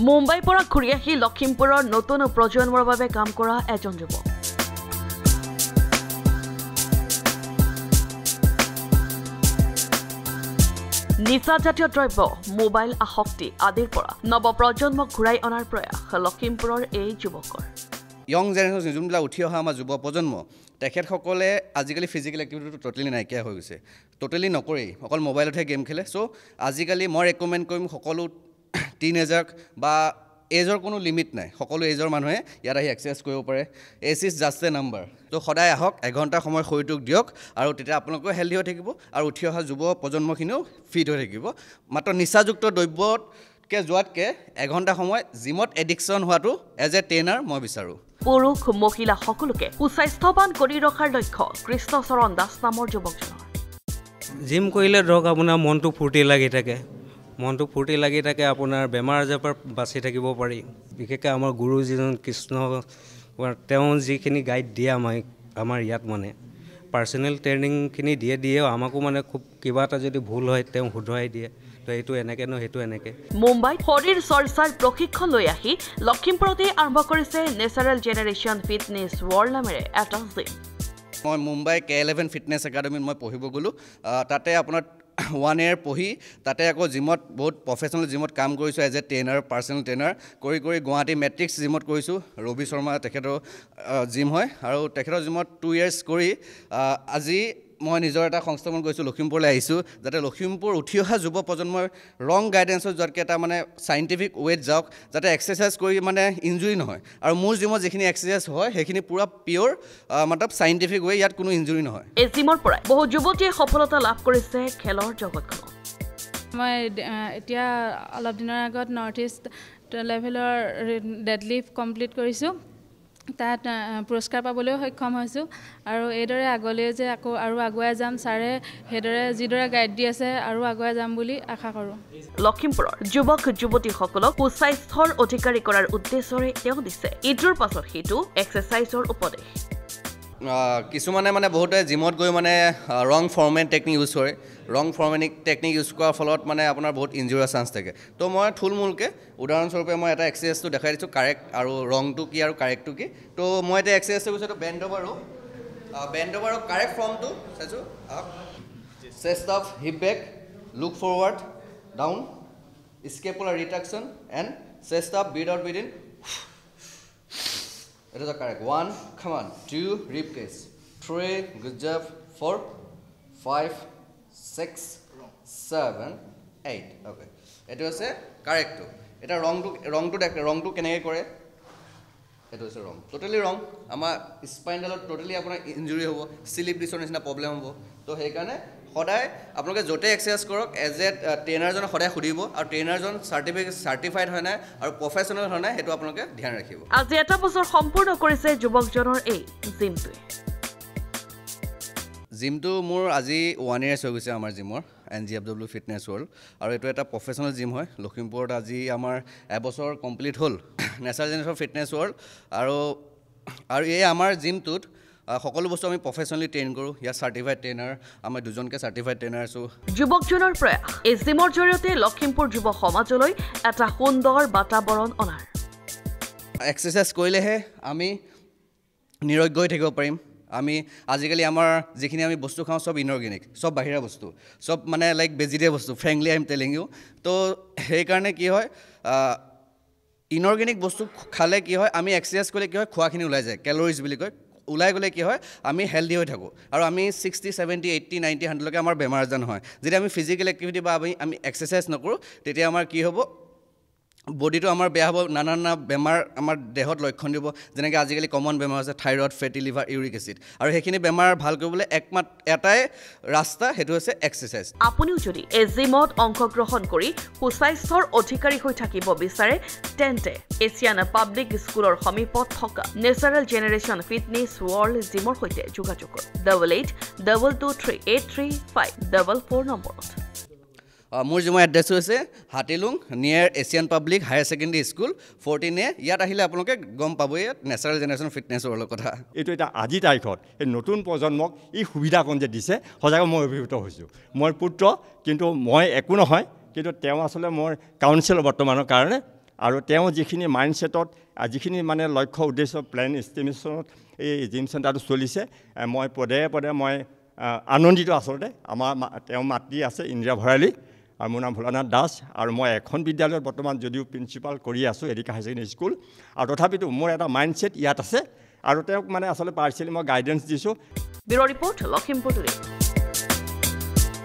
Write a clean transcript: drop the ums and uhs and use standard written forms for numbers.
মুম্বাইৰ পৰা ঘূৰি আহি লখিমপুৰৰ নতুন প্ৰজন্মৰ বাবে কাম কৰা এজন যুৱক নিচাজাতীয় দ্ৰব্য মোবাইল আসক্তি আদিৰ পৰা নৱপ্ৰজন্মক ঘূৰাই অনাৰ প্ৰয়াস লখিমপুৰৰ এই যুৱকৰ ইয়ং জেনেৰেশ্যন যোনবিলাক উঠি অহা আমাৰ যুৱ প্ৰজন্ম তেখেতসকলে আজিকালি ফিজিকেল এক্টিভিটিটো টোটেলি নাইকিয়া হৈ গৈছে টোটেলি নকৰেই অকল মোবাইলতহে গেম খেলে চ' আজিকালি মই ৰেকমেণ্ড কৰিম সকলো টিনেজাৰ্ক বা এজৰ কোনো লিমিট নাই সকলো এজৰ মানুহে ইয়াত আহি এক্সাৰচাইজ কৰিব পাৰে age is just a number তো সদায় আহক এঘণ্টা সময় শৰীৰটোক দিয়ক আৰু তেতিয়া আপোনালোকেও হেল্ডি হৈ থাকিব আৰু উঠি অহা যুৱ প্ৰজন্মখিনিও ফিট হৈ থাকিব মাত্ৰ নিচাযুক্ত দ্ৰব্যতকৈ যোৱাতকৈ এঘণ্টা সময় জিমত এডিকশ্যন হোৱাটো এজ এ ট্ৰেইনাৰ মই বিচাৰোঁ পুৰুষ মহিলা সকলোকে সুস্বাস্থ্যৱান কৰি ৰখাৰ লক্ষ্য কৃষ্ণচৰণ দাস নামৰ যুৱকজনৰ জিম কৰিলে ধৰক আপোনাৰ মনটো ফূৰ্তি লাগি থাকে মনটো ফূৰ্তি লাগি থাকে আপোনাৰ বেমাৰ আজাৰৰ পৰা বাচি থাকিব পাৰি বিশেষকৈ আমাৰ গুৰু যিজন কৃষ্ণ তেওঁ যিখিনি গাইড দিয়ে আমাৰ ইয়াত মানে পাৰ্চনেল ট্ৰেইনিংখিনি দিয়ে আমাকো মানে খুব কিবা এটা যদি ভুল হয় তেওঁ শুধৰাই দিয়ে তো এইটো এনেকৈ ন সেইটো এনেকৈ মুম্বাইত শৰীৰ চৰ্চাৰ প্ৰশিক্ষণ লৈ আহি লখিমপুৰতে আৰম্ভ কৰিছে নেচাৰেল জেনেৰেশ্যন ফিটনেছ ৱৰ্ল্ড নামেৰে এটা জিম মই মুম্বাই K11 ফিটনেছ একাডেমীত মই পঢ়িব গ'লোঁ তাতে আপোনাৰ 1 year পঢ়ি তাতে আকৌ জিমত বহুত প্ৰফেচনেল জিমত কাম কৰিছোঁ as a trainer personal trainer কৰি গুৱাহাটী মেট্ৰিক্স জিমত কৰিছোঁ ৰবি শৰ্মা তেখেতৰ জিম হয় আৰু তেখেতৰ জিমত 2 years কৰি আজি মই নিজৰ এটা সংস্থাপন কৰিছোঁ লখিমপুৰলৈ আহিছোঁ যাতে লখিমপুৰ উঠি অহা যুৱ প্ৰজন্মৰ ৰং গাইডেন্সত যোৱাতকৈ এটা মানে চাইণ্টিফিক ৱেত যাওক যাতে এক্সাৰচাইজ কৰি মানে ইঞ্জুৰি নহয় আৰু মোৰ জিমত যিখিনি এক্সাৰচাইজ হয় সেইখিনি পূৰা পিয়'ৰ মতলব চাইণ্টিফিক ৱে ইয়াত কোনো ইঞ্জুৰি নহয় এই জিমৰ পৰাই বহু যুৱতীয়ে সফলতা লাভ কৰিছে খেলৰ জগতখনত মই এতিয়া অলপ দিনৰ আগত নৰ্থ ইষ্ট লেভেলৰ ডেডলিফ্ট কমপ্লিট কৰিছোঁ তাত পুৰস্কাৰ পাবলৈও সক্ষম হৈছোঁ আৰু এইদৰে আগলৈ যে আকৌ আৰু আগুৱাই যাম ছাৰে সেইদৰে যিদৰে গাইড দি আছে আৰু আগুৱাই যাম বুলি আশা কৰোঁ লখিমপুৰৰ যুৱক যুৱতীসকলক সুস্বাস্থ্যৰ অধিকাৰী কৰাৰ উদ্দেশ্যৰে তেওঁ দিছে ইটোৰ পাছত সিটো এক্সাৰচাইজৰ উপদেশ কিছুমানে মানে বহুতে জিমত গৈ মানে ৰং ফৰ্মেট টেকনিক ইউজ কৰে ৰং ফৰ্মেটিক টেকনিক ইউজ কৰাৰ ফলত মানে আপোনাৰ বহুত ইঞ্জুৰিৰ চান্স থাকে তো মই থুলমূলকৈ উদাহৰণস্বৰূপে মই এটা এক্সাৰচাইজটো দেখাই দিছোঁ কাৰেক্ট আৰু ৰংটো কি আৰু কাৰেক্টটো কি তো মই এতিয়া এক্সাৰচাইজটো কৈছোঁ এইটো বেণ্ড অভাৰৰ কাৰেক্ট ফৰ্মটো চাইছোঁ chest up hip back look forward down scapular retraction and chest up breathe out breathe in It is correct. 1, come on. 2, rib cage. 3, good job. 4, 5, 6, 7, 8. Okay. It was a correct too. It a wrong to can I correct? It was wrong. Totally wrong. Ama spinal totally apna injury hobo, sleep disorder na problem hobo. To he kane সদায় আপোনালোকে য'তে exercise কৰক as a ট্ৰেইনাৰজনক সদায় সুধিব আৰু ট্ৰেইনাৰজন certified হয় নাই আৰু প্ৰফেচনেল হয় নাই সেইটো আপোনালোকে ধ্যান ৰাখিব আজি এটা বছৰ সম্পূৰ্ণ কৰিছে যুৱকজনৰ এই জিমটো মোৰ আজি 1 years হৈ গৈছে আমাৰ জিমৰ NGFW ফিটনেছ ৱৰ্ল্ড আৰু এইটো এটা প্ৰফেচনেল জিম হয় লখিমপুৰত আজি আমাৰ এবছৰ কমপ্লিট হ'ল নেচাৰেল জেনেৰেশ্যন ফিটনেছ ৱৰ্ল্ড আৰু এই আমাৰ জিমটোত সকলো বস্তু আমি প্ৰফেচনেলি ট্ৰেইন কৰোঁ ইয়াত চাৰ্টিফাইড ট্ৰেইনাৰ আমি দুজনকৈ চাৰ্টিফাইড ট্ৰেইনাৰ আছোঁ যুৱকজনৰ প্ৰয়াস এই জিমৰ জৰিয়তে লখিমপুৰ যুৱ সমাজলৈ এটা সুন্দৰ বাতাবৰণ অনাৰ এক্সাৰচাইজ কৰিলেহে আমি নিৰোগ্য হৈ থাকিব পাৰিম আমি আজিকালি আমাৰ যিখিনি আমি বস্তু খাওঁ চব ইনঅৰ্গেনিক চব বাহিৰা বস্তু চব মানে লাইক ভেজিটেবল বস্তু frankly I am telling you তো সেইকাৰণে কি হয় ইনঅৰ্গেনিক বস্তু খালে কি হয় আমি এক্সাৰচাইজ কৰিলে কি হয় খোৱাখিনি ওলাই যায় কেলৰিজ বুলি কয় ওলাই গ'লে কি হয় আমি হেল্ডি হৈ থাকোঁ আৰু আমি 60, 70, 80, 90, 100লৈকে আমাৰ বেমাৰ আজাৰ নহয় যদি আমি ফিজিকেল এক্টিভিটি বা আমি এক্সাৰচাইজ নকৰোঁ তেতিয়া আমাৰ কি হ'ব বডিটো আমাৰ বেয়া হ'ব নানা বেমাৰ আমাৰ দেহত লক্ষণ দিব যেনেকৈ আজিকালি কমন বেমাৰ আছে থাইৰয়ড ফেটি লিভাৰ ইউৰিক এচিড আৰু সেইখিনি বেমাৰ ভাল কৰিবলৈ এটাই ৰাস্তা সেইটো হৈছে এক্সাৰচাইজ আপুনিও যদি এই জিমত অংশগ্ৰহণ কৰি সুস্বাস্থ্যৰ অধিকাৰী হৈ থাকিব বিচাৰে তেন্তে এছিয়ান পাব্লিক স্কুলৰ সমীপত থকা নেচাৰেল জেনেৰেশ্যন ফিটনেছ ৱৰ্ল্ড জিমৰ সৈতে যোগাযোগ কৰক 8822383544 নম্বৰত মোৰ জিমৰ এড্ৰেছটো হৈছে হাতিলুং নিয়াৰ Asian public higher secondary school 14A ইয়াত আহিলে আপোনালোকে গম পাব ইয়াত নেচাৰেল জেনেৰেশ্যন ফিটনেছ ৱৰ্ল্ডৰ কথা এইটো এটা আজি তাৰিখত এই নতুন প্ৰজন্মক এই সুবিধাকণ যে দিছে সঁচাকৈ মই অভিভূত হৈছোঁ মই পুত্ৰ কিন্তু মই একো নহয় কিন্তু তেওঁ আচলতে মোৰ কাউন্সিলৰ বৰ্তমানৰ কাৰণে আৰু তেওঁ যিখিনি মাইণ্ডছেটত যিখিনি মানে লক্ষ্য উদ্দেশ্য প্লেন এষ্টিমেশ্যনত এই জিম চেণ্টাৰটো চলিছে মই পদে পদে মই আনন্দিত আচলতে আমাৰ তেওঁ মাতৃ আছে ইন্দিৰা ভৰালী আৰু মোৰ নাম ভোলানাথ দাস আৰু মই এখন বিদ্যালয়ত বৰ্তমান যদিও প্ৰিন্সিপাল কৰি আছোঁ এডিকা হাই ছেকেণ্ডেৰী স্কুল আৰু তথাপিতো মোৰ এটা মাইণ্ডছেট ইয়াত আছে আৰু তেওঁক মানে আচলতে পাৰ্চিয়েলি মই গাইডেঞ্চ দিছোঁ ব্যুৰ' ৰিপৰ্ট লখিমপুৰ টুডে